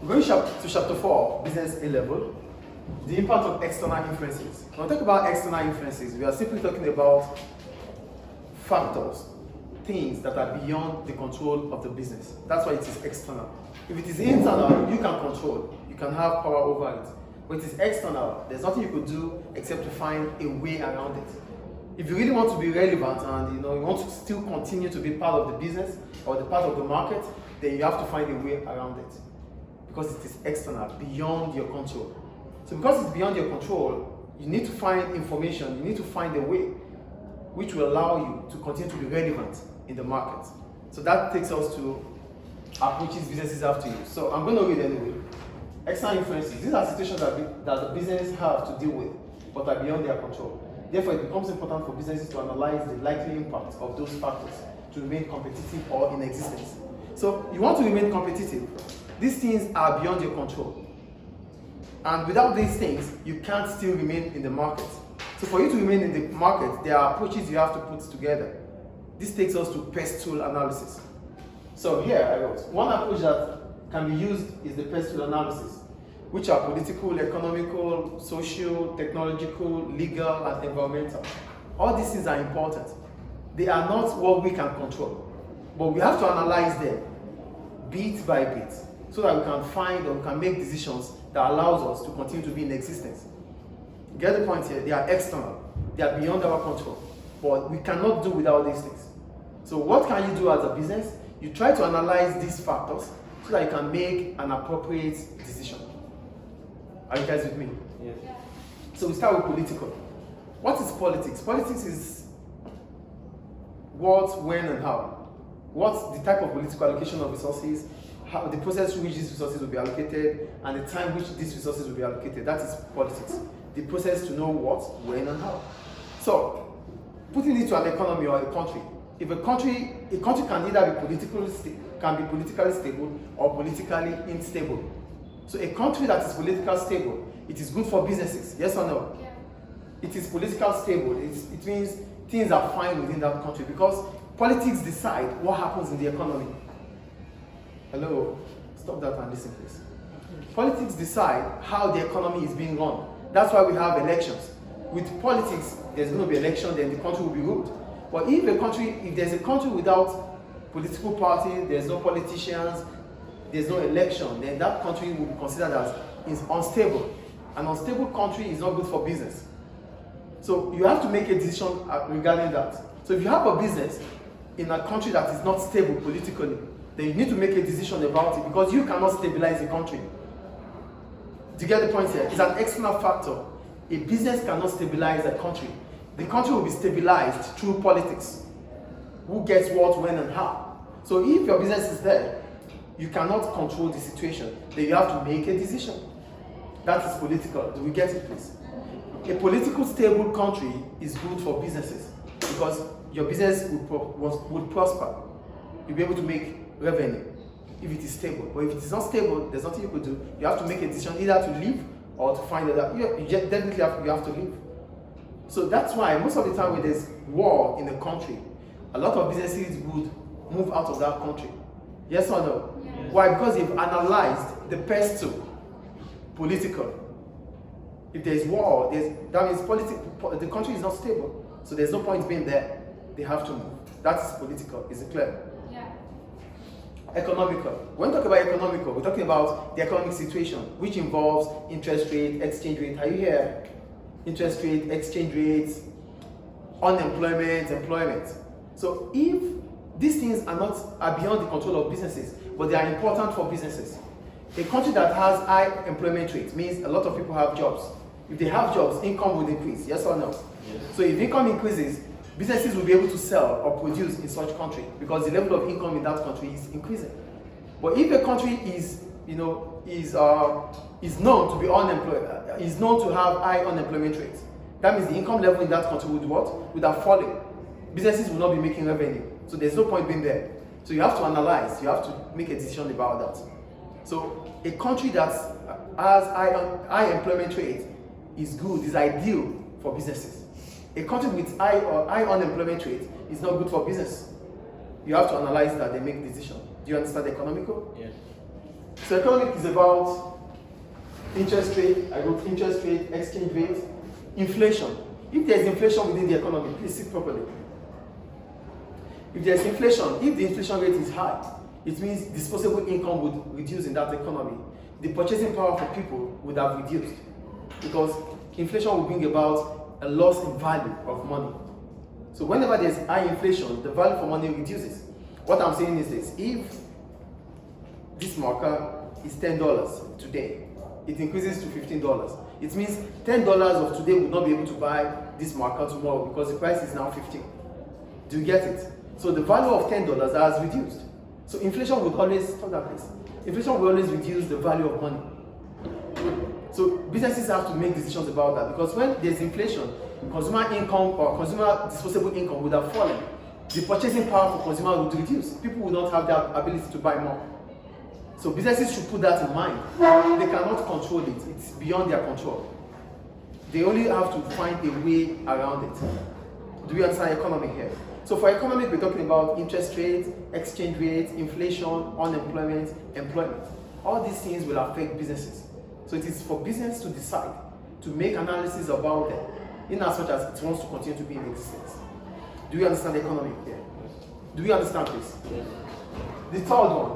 We're going to chapter 4, business A level, the impact of external influences. When we talk about external influences, we are simply talking about factors, things that are beyond the control of the business. That's why it is external. If it is internal, you can control, you can have power over it. When it is external, there's nothing you could do except to find a way around it. If you really want to be relevant and you want to still continue to be part of the business or the part of the market, then you have to find a way around it. Because it is external, beyond your control. So because it's beyond your control, you need to find information, you need to find a way which will allow you to continue to be relevant in the market. So that takes us to approaches businesses have to use. So I'm going to read anyway. External influences. These are situations that the businesses have to deal with, but are beyond their control. Therefore, it becomes important for businesses to analyze the likely impact of those factors to remain competitive or in existence. So you want to remain competitive. These things are beyond your control. And without these things, you can't still remain in the market. So for you to remain in the market, there are approaches you have to put together. This takes us to PESTLE analysis. So here I wrote, one approach that can be used is the PESTLE analysis, which are political, economical, social, technological, legal, and environmental. All these things are important. They are not what we can control, but we have to analyze them bit by bit so that we can find or we can make decisions that allows us to continue to be in existence. Get the point here? They are external. They are beyond our control, but we cannot do without these things. So what can you do as a business? You try to analyze these factors so that you can make an appropriate decision. Are you guys with me? Yes. So we start with political. What is politics? Politics is what, when, and how. What's the type of political allocation of resources, how, the process through which these resources will be allocated, and the time which these resources will be allocated. That is politics. The process to know what, when, and how. So, putting it to an economy or a country. If a country can either be politically stable or politically unstable. So a country that is politically stable, it is good for businesses, yes or no? Yeah. It is politically stable, it means things are fine within that country because politics decide what happens in the economy. Hello? Stop that and listen please. Politics decide how the economy is being run. That's why we have elections. With politics, there's going to be election, then the country will be ruled. But if there's a country without political party, there's no politicians, there's no election, then that country will be considered as unstable. An unstable country is not good for business. So you have to make a decision regarding that. So if you have a business in a country that is not stable politically, then you need to make a decision about it because you cannot stabilize the country. Do you get the point here? It's an external factor. A business cannot stabilize a country. The country will be stabilized through politics. Who gets what, when, and how. So if your business is there, you cannot control the situation. Then you have to make a decision. That is political. Do we get it, please? A political stable country is good for businesses because your business would prosper. You'll be able to make revenue if it is stable. But if it is not stable, there's nothing you could do. You have to make a decision either to leave or to find that you definitely have to leave. So that's why most of the time when there's war in a country, a lot of businesses would move out of that country. Yes or no? Yes. Why? Because they've analyzed the PESTLE, political. If there's war, that means the country is not stable. So there's no point being there. They have to move. That's political. Is it clear? Yeah. Economical. When we talk about economical, we're talking about the economic situation, which involves interest rate, exchange rate. Are you here? Interest rate, exchange rates, unemployment, employment. So if these things are beyond the control of businesses, but they are important for businesses. A country that has high employment rate means a lot of people have jobs. If they have jobs, income will increase, yes or no? Yes. So if income increases, businesses will be able to sell or produce in such country because the level of income in that country is increasing. But if a country is known to be unemployed, is known to have high unemployment rates, that means the income level in that country would have fallen. Businesses will not be making revenue. So there's no point being there. So you have to analyze, you have to make a decision about that. So a country that has high employment rate is good, is ideal for businesses. A country with high unemployment rate is not good for business. You have to analyze that, they make decisions. Do you understand economical? Yes. So economic is about interest rate, I wrote interest rate, exchange rate, inflation. If there's inflation within the economy, please sit properly. If there's inflation, if the inflation rate is high, it means disposable income would reduce in that economy. The purchasing power for people would have reduced because inflation will bring about a loss in value of money. So whenever there's high inflation, the value for money reduces. What I'm saying is this: if this marker is $10 today, it increases to $15. It means $10 of today would not be able to buy this marker tomorrow because the price is now 15. Do you get it? So the value of $10 has reduced. So inflation would always, stop that please. Inflation will always reduce the value of money. So businesses have to make decisions about that because when there's inflation, consumer income or consumer disposable income would have fallen. The purchasing power for consumers would reduce. People would not have the ability to buy more. So businesses should put that in mind. They cannot control it. It's beyond their control. They only have to find a way around it. Do you understand economic here? So for economic, we're talking about interest rates, exchange rates, inflation, unemployment, employment. All these things will affect businesses. So it is for business to decide, to make analysis about them, in as much as it wants to continue to be in existence. Do you understand economic here? Do you understand this? Yes. The third one.